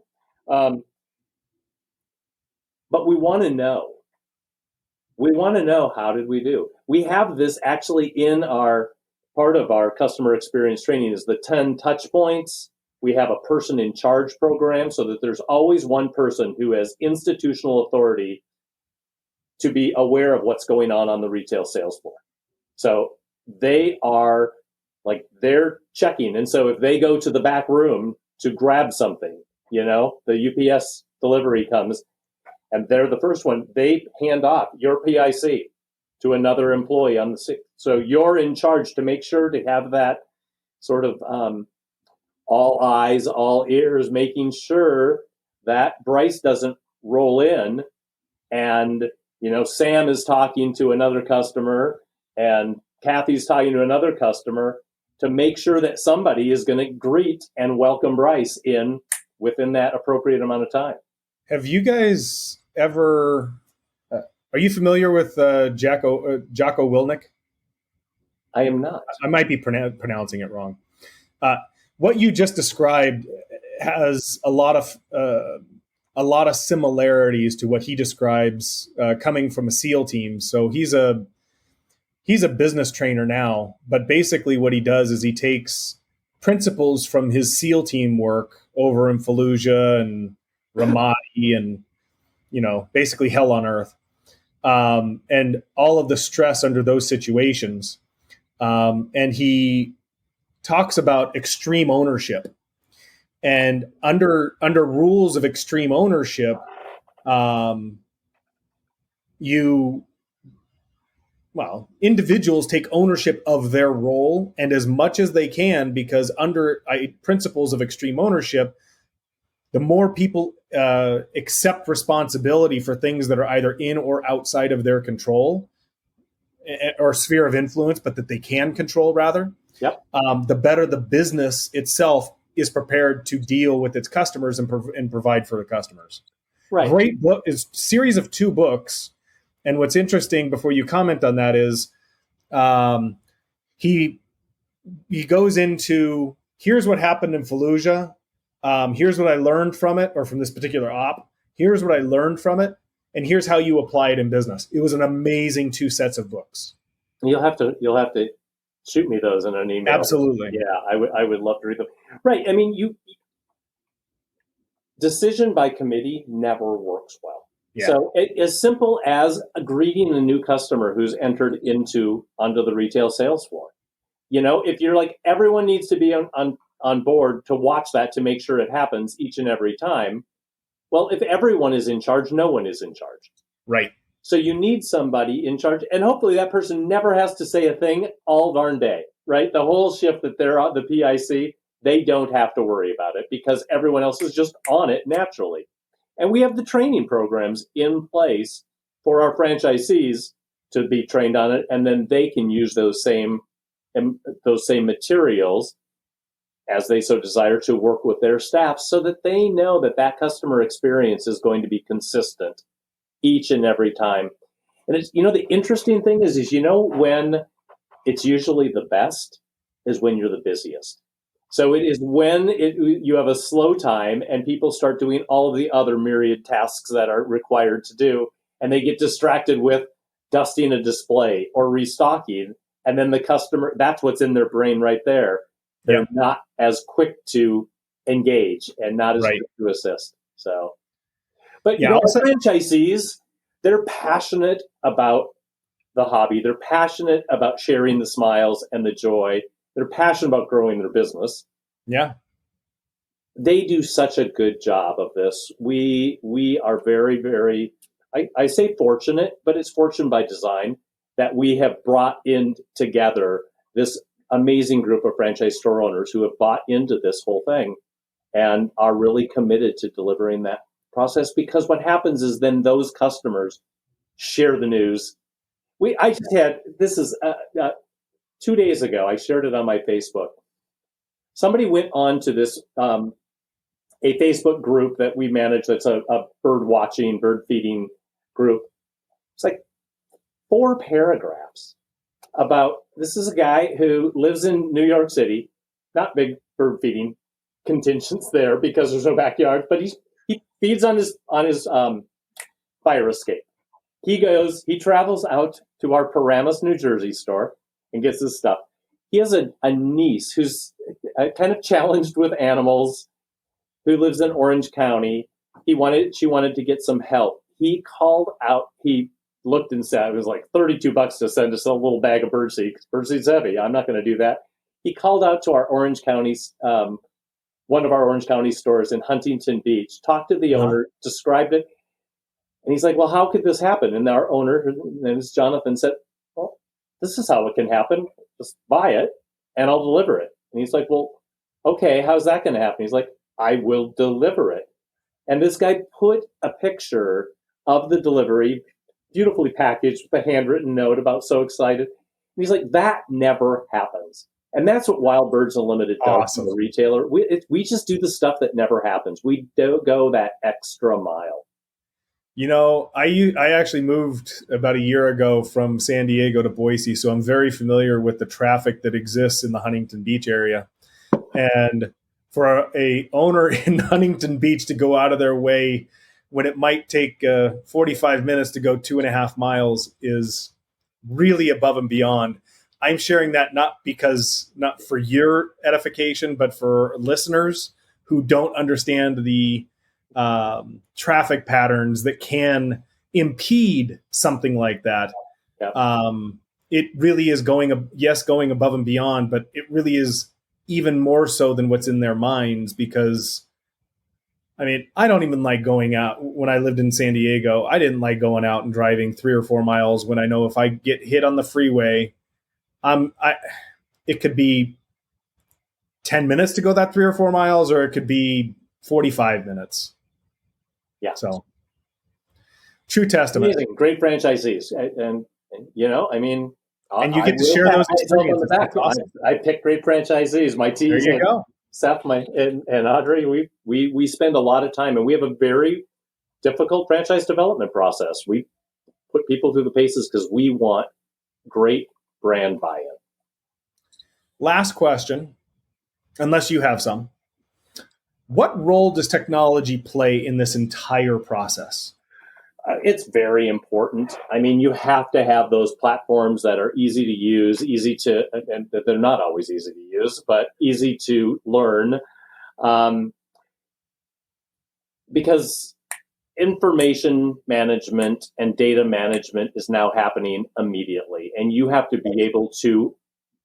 But we want to know. We want to know, how did we do? We have this actually in our part of our customer experience training is the 10 touch points. We have a person in charge program so that there's always one person who has institutional authority to be aware of what's going on the retail sales floor. So they are they're checking. And so if they go to the back room to grab something, the UPS delivery comes, and they're the first one, they hand off your PIC to another employee on the. So you're in charge to make sure to have that sort of all eyes, all ears, making sure that Bryce doesn't roll in and, Sam is talking to another customer and Kathy's talking to another customer, to make sure that somebody is going to greet and welcome Bryce in within that appropriate amount of time. Have you guys ever, are you familiar with Jocko Willnick? I am not. I might be pronouncing it wrong. What you just described has a lot of similarities to what he describes coming from a SEAL team. So he's a business trainer now, but basically what he does is he takes principles from his SEAL team work over in Fallujah and Ramadi and, basically hell on earth, and all of the stress under those situations. And he talks about extreme ownership. And under rules of extreme ownership, individuals take ownership of their role and as much as they can, because under principles of extreme ownership, the more people accept responsibility for things that are either in or outside of their control or sphere of influence, but that they can control rather, yep. The better the business itself is prepared to deal with its customers and provide for the customers. Right. Great book is series of 2 books. And what's interesting before you comment on that is he goes into, here's what happened in Fallujah. Here's what I learned from it, or from this particular op. Here's what I learned from it. And here's how you apply it in business. It was an amazing 2 sets of books. You'll have to shoot me those in an email. Absolutely. Yeah, I would love to read them. Right. I mean, decision by committee never works well. Yeah. So as simple as greeting a new customer who's entered onto the retail sales floor. If you're like, everyone needs to be on board to watch that, to make sure it happens each and every time. Well, if everyone is in charge, no one is in charge. Right. So you need somebody in charge, and hopefully that person never has to say a thing all darn day, right? The whole shift that they're on the PIC, they don't have to worry about it because everyone else is just on it naturally. And we have the training programs in place for our franchisees to be trained on it, and then they can use those same materials as they so desire to work with their staff, so that they know that customer experience is going to be consistent each and every time. And it's, the interesting thing is when it's usually the best is when you're the busiest. So it is when you have a slow time and people start doing all of the other myriad tasks that are required to do, and they get distracted with dusting a display or restocking, and then the customer, that's what's in their brain right there. They're not as quick to engage and not as quick to assist. So, but our franchisees, they're passionate about the hobby. They're passionate about sharing the smiles and the joy. They're passionate about growing their business. Yeah. They do such a good job of this. We are very, very, I say fortunate, but it's fortune by design that we have brought in together this amazing group of franchise store owners who have bought into this whole thing and are really committed to delivering that process. Because what happens is then those customers share the news. I just had, this is 2 days ago, I shared it on my Facebook. Somebody went on to this, a Facebook group that we manage that's a bird watching, bird feeding group. It's like 4 paragraphs about, this is a guy who lives in New York City, not big bird feeding contingents there because there's no backyard, but he feeds on his fire escape. He travels out to our Paramus, New Jersey store and gets his stuff. He has a niece who's kind of challenged with animals, who lives in Orange County. She wanted to get some help. He called out, he looked and said, it was like $32 to send us a little bag of birdseed. Birdseed's heavy. I'm not going to do that. He called out to our Orange County, one of our Orange County stores in Huntington Beach, talked to the owner, described it. And he's like, well, how could this happen? And our owner, his name is Jonathan, said, well, this is how it can happen. Just buy it and I'll deliver it. And he's like, well, okay, how's that going to happen? He's like, I will deliver it. And this guy put a picture of the delivery, beautifully packaged with a handwritten note about so excited. And he's like, that never happens. And that's what Wild Birds Unlimited does Awesome. to the retailer. We just do the stuff that never happens. We don't go that extra mile. You know, I actually moved about a year ago from San Diego to Boise, so I'm very familiar with the traffic that exists in the Huntington Beach area. And for a owner in Huntington Beach to go out of their way when it might take 45 minutes to go 2.5 miles is really above and beyond. I'm sharing that not for your edification, but for listeners who don't understand the traffic patterns that can impede something like that. Yeah. It really is going above and beyond, but it really is even more so than what's in their minds, because I mean, I don't even like going out. When I lived in San Diego, I didn't like going out and driving 3 or 4 miles when I know if I get hit on the freeway, it could be 10 minutes to go that 3 or 4 miles, or it could be 45 minutes. Yeah. So true testament. Amazing. Great franchisees. And you know, I mean, and you get to share those experiences. Awesome. I pick great franchisees. My team, there you go. Seth, and Audrey, we spend a lot of time, and we have a very difficult franchise development process. We put people through the paces because we want great brand buy-in. Last question, unless you have some. What role does technology play in this entire process? It's very important. I mean, you have to have those platforms that are easy to use, and they're not always easy to use, but easy to learn. Because information management and data management is now happening immediately. And you have to be able to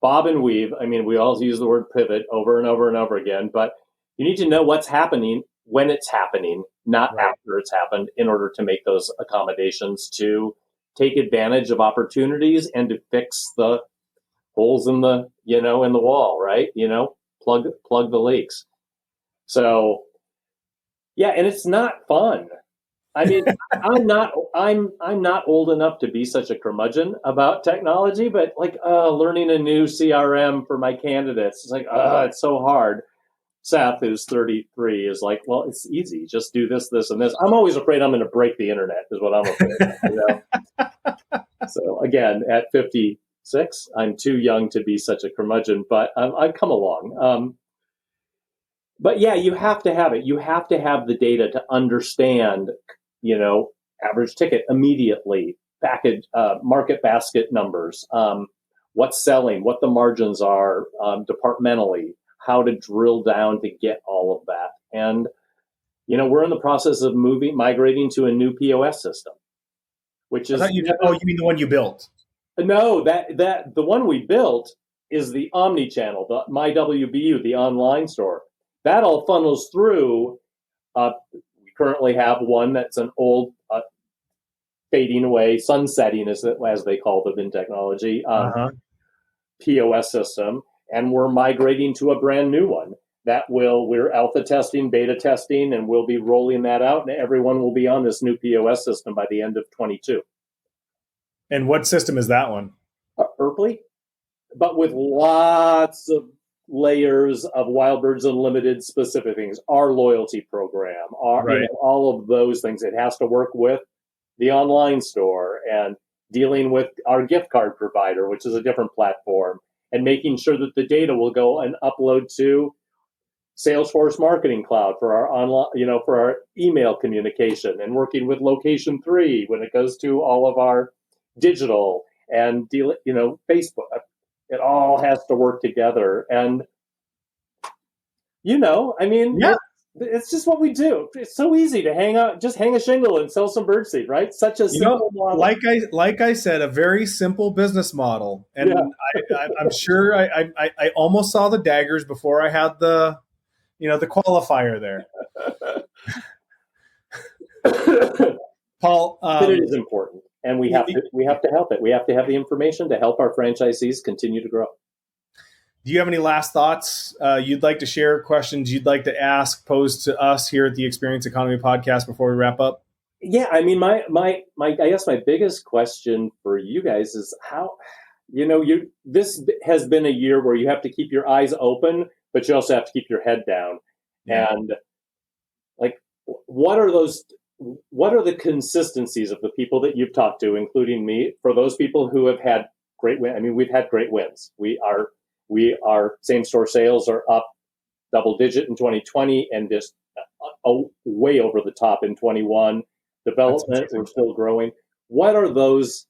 bob and weave. I mean, we all use the word pivot over and over and over again, but you need to know what's happening when it's happening, not right after it's happened, in order to make those accommodations, to take advantage of opportunities and to fix the holes in the, in the wall, right? Plug the leaks. So, yeah, and it's not fun. I mean, I'm not old enough to be such a curmudgeon about technology, but like learning a new CRM for my candidates, it's like, it's so hard. Seth, who's 33, is like, well, it's easy. Just do this, this, and this. I'm always afraid I'm going to break the internet, is what I'm afraid of. So again, at 56, I'm too young to be such a curmudgeon, but I've come along. But yeah, you have to have it. You have to have the data to understand, average ticket immediately, package, market basket numbers, what's selling, what the margins are departmentally, how to drill down to get all of that. And, we're in the process of migrating to a new POS system, which is... you mean the one you built? No, that the one we built is the omni-channel, the MyWBU, the online store. That all funnels through. We currently have one that's an old, fading away, sunsetting, as they call them in technology, POS system. And we're migrating to a brand new one we're alpha testing, beta testing, and we'll be rolling that out, and everyone will be on this new POS system by the end of 22. And what system is that one? Erpley, but with lots of layers of Wild Birds Unlimited specific things, our loyalty program, all of those things. It has to work with the online store and dealing with our gift card provider, which is a different platform, and making sure that the data will go and upload to Salesforce Marketing Cloud for our online, for our email communication, and working with Location 3 when it goes to all of our digital and Facebook. It all has to work together. And, it's just what we do. It's so easy to hang a shingle and sell some birdseed, right? Such a simple model. Like I said, a very simple business model. And yeah. I'm sure I almost saw the daggers before I had the qualifier there. Paul, But it is important, and we have to help it. We have to have the information to help our franchisees continue to grow. do you have any last thoughts you'd like to share, questions you'd like to ask, posed to us here at the Experience Economy Podcast before we wrap up? Yeah, I mean, my I guess my biggest question for you guys is how, this has been a year where you have to keep your eyes open, but you also have to keep your head down. Yeah. And like, what are the consistencies of the people that you've talked to, including me, for those people who have had great wins? I mean, we've had great wins. Our same store sales are up double digit in 2020 and just way over the top in 21. Development, we're still growing. What are those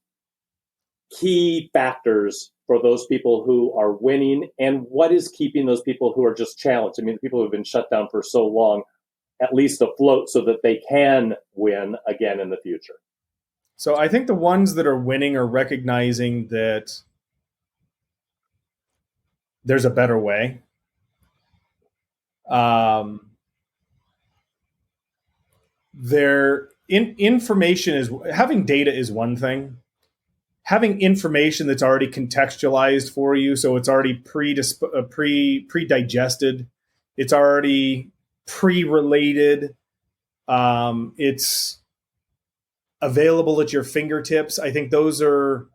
key factors for those people who are winning, and what is keeping those people who are just challenged? I mean, the people who have been shut down for so long, at least afloat so that they can win again in the future. So I think the ones that are winning are recognizing that there's a better way. Information is, having data is one thing. Having information that's already contextualized for you, so it's already pre-digested, it's already pre-related, it's available at your fingertips. I think those are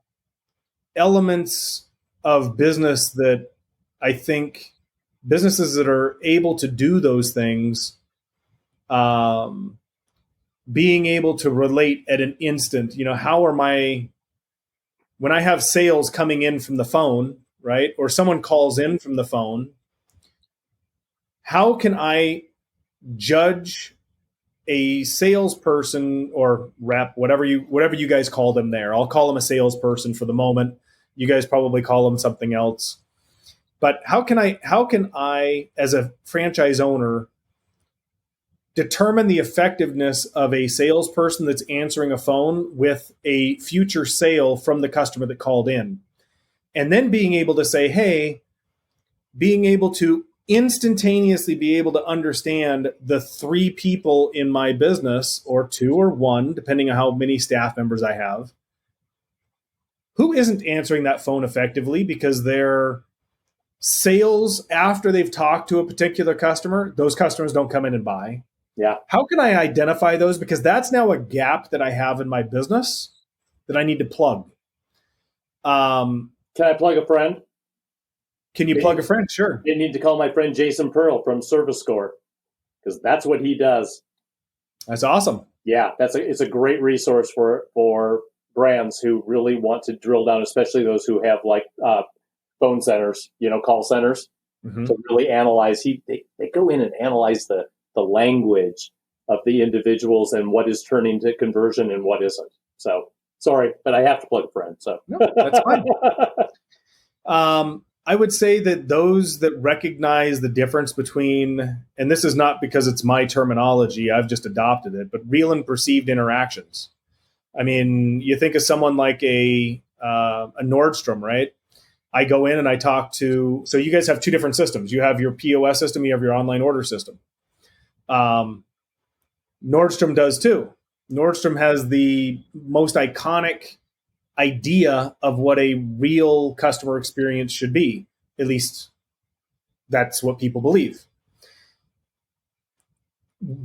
elements of business that I think businesses that are able to do those things, being able to relate at an instant, when I have sales coming in from the phone, right? Or someone calls in from the phone, how can I judge a salesperson or rep, whatever you guys call them there? I'll call them a salesperson for the moment. You guys probably call them something else. But how can I, as a franchise owner, determine the effectiveness of a salesperson that's answering a phone with a future sale from the customer that called in? And then being able to say, hey, being able to instantaneously be able to understand the 3 people in my business, or 2 or 1, depending on how many staff members I have, who isn't answering that phone effectively because their sales after they've talked to a particular customer, those customers don't come in and buy. Yeah. How can I identify those? Because that's now a gap that I have in my business that I need to plug. Can I plug a friend? Can you plug a friend? Sure. You need to call my friend Jason Pearl from Service Score, because that's what he does. That's awesome. Yeah, it's a great resource for brands who really want to drill down, especially those who have like phone centers, call centers, to really analyze. They go in and analyze the language of the individuals and what is turning to conversion and what isn't. So sorry, but I have to plug a friend. So no, that's fine. I would say that those that recognize the difference between, and this is not because it's my terminology, I've just adopted it, but real and perceived interactions. I mean, you think of someone like a Nordstrom, right? I go in and I talk to, so you guys have 2 different systems. You have your POS system, you have your online order system. Nordstrom does too. Nordstrom has the most iconic idea of what a real customer experience should be. At least that's what people believe.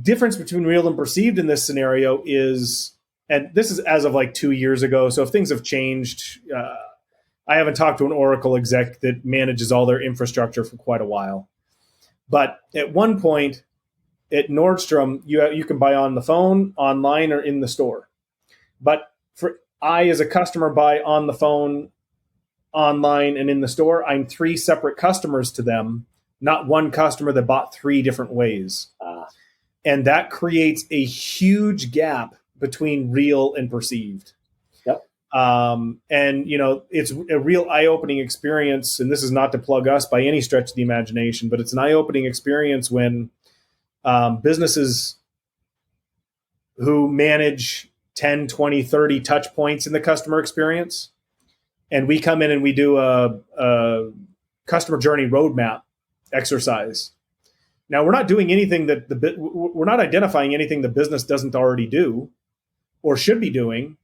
Difference between real and perceived in this scenario is, and this is as of like 2 years ago, so if things have changed, I haven't talked to an Oracle exec that manages all their infrastructure for quite a while. But at one point at Nordstrom, you can buy on the phone, online, or in the store. But I, as a customer, buy on the phone, online, and in the store. I'm 3 separate customers to them, not one customer that bought 3 different ways. And that creates a huge gap between real and perceived. Yep. And, it's a real eye-opening experience. And this is not to plug us by any stretch of the imagination, but it's an eye-opening experience when businesses who manage 10, 20, 30 touch points in the customer experience, and we come in and we do a customer journey roadmap exercise. Now, we're not doing anything we're not identifying anything the business doesn't already do. or should be doing,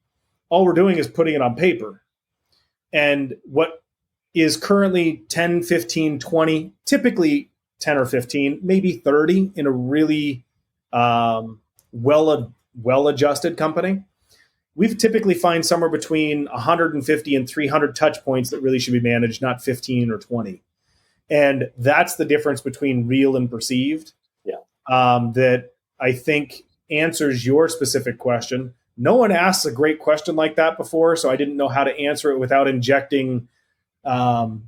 all we're doing is putting it on paper. And what is currently 10, 15, 20, typically 10 or 15, maybe 30 in a really well-adjusted company, we typically find somewhere between 150 and 300 touch points that really should be managed, not 15 or 20. And that's the difference between real and perceived. Yeah. That I think answers your specific question. No one asks a great question like that before, so I didn't know how to answer it without injecting, me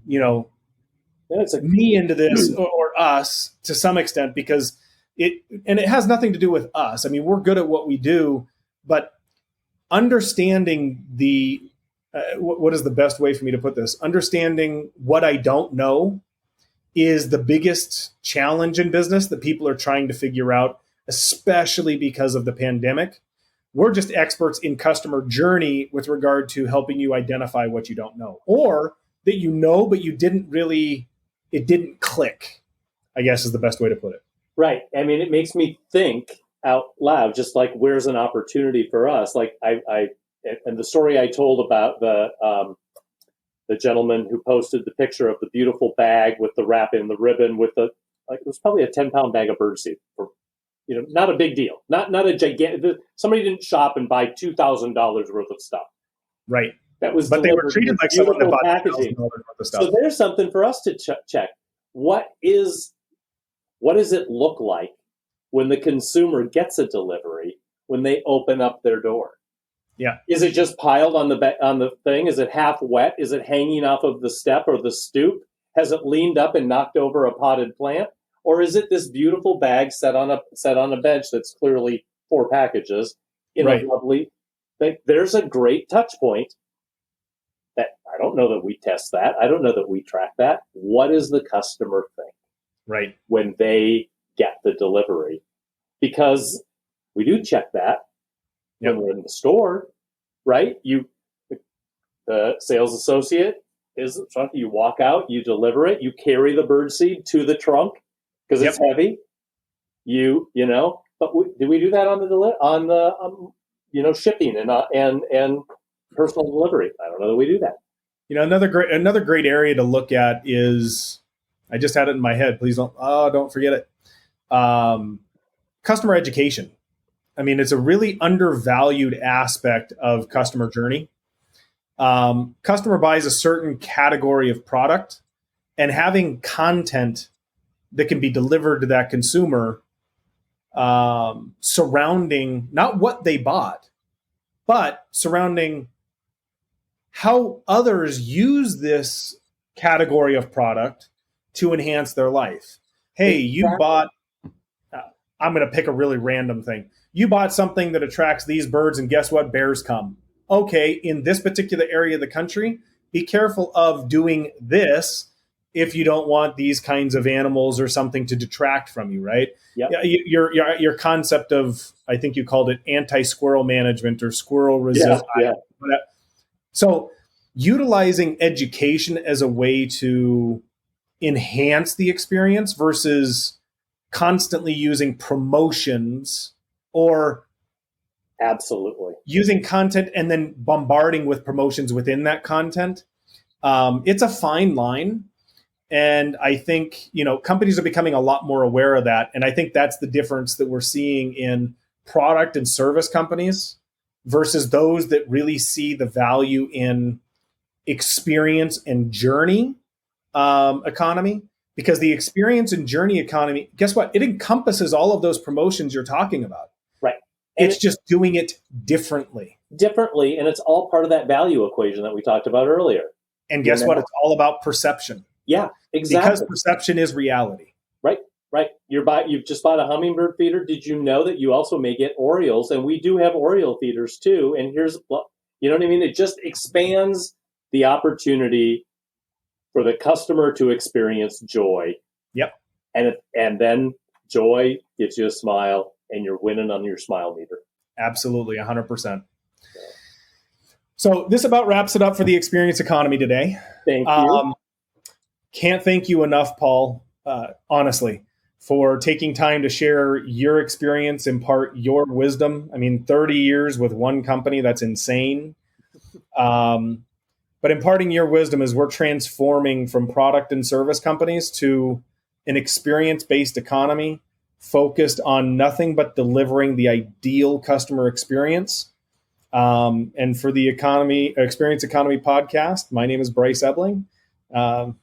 into this or us to some extent, because it has nothing to do with us. I mean, we're good at what we do, but understanding what is the best way for me to put this? Understanding what I don't know is the biggest challenge in business that people are trying to figure out, especially because of the pandemic. We're just experts in customer journey with regard to helping you identify what you don't know, or that you know, but it didn't click, I guess is the best way to put it. Right. I mean, it makes me think out loud, just like, where's an opportunity for us? Like and the story I told about the gentleman who posted the picture of the beautiful bag with the wrap in the ribbon with it was probably a 10-pound bag of birdseed for, not a big deal, not a gigantic. Somebody didn't shop and buy $2,000 worth of stuff. Right. That was, but they were treated like someone that bought $2,000 worth of stuff. So there's something for us to check. What does it look like when the consumer gets a delivery when they open up their door? Yeah. Is it just piled on the thing? Is it half wet? Is it hanging off of the step or the stoop? Has it leaned up and knocked over a potted plant? Or is it this beautiful bag set on a bench that's clearly 4 packages in a lovely thing? There's a great touch point that I don't know that we test that. I don't know that we track that. What does the customer think? Right. When they get the delivery? Because we do check that when we're in the store, right? The sales associate is in front. You walk out, you deliver it, you carry the birdseed to the trunk because it's heavy. But do we do that on the shipping and personal delivery? I don't know that we do that. Another great area to look at is, I just had it in my head. Please don't forget it. Customer education. I mean, it's a really undervalued aspect of customer journey. Customer buys a certain category of product, and having content that can be delivered to that consumer surrounding not what they bought, but surrounding how others use this category of product to enhance their life. Hey, you bought, I'm going to pick a really random thing. You bought something that attracts these birds, and guess what? Bears come. Okay, in this particular area of the country, be careful of doing this if you don't want these kinds of animals or something to detract from you, right? Yep. Your concept of, I think you called it anti-squirrel management or squirrel resistance. Yeah. So utilizing education as a way to enhance the experience versus constantly using promotions or absolutely using content and then bombarding with promotions within that content. It's a fine line. And I think, companies are becoming a lot more aware of that. And I think that's the difference that we're seeing in product and service companies versus those that really see the value in experience and journey economy. Because the experience and journey economy, guess what? It encompasses all of those promotions you're talking about. Right. It's just doing it differently. And it's all part of that value equation that we talked about earlier. And guess what? It's all about perception. Yeah, exactly. Because perception is reality. Right. You've just bought a hummingbird feeder. Did you know that you also may get Orioles? And we do have Oriole feeders too. And you know what I mean? It just expands the opportunity for the customer to experience joy. Yep. And then joy gives you a smile, and you're winning on your smile meter. Absolutely, 100%. So this about wraps it up for the experience economy today. Thank you. Can't thank you enough, Paul, honestly. for taking time to share your experience, impart your wisdom. I mean, 30 years with one company, that's insane. But imparting your wisdom as we're transforming from product and service companies to an experience-based economy focused on nothing but delivering the ideal customer experience. And for the Experience Economy podcast, my name is Bryce Ebling.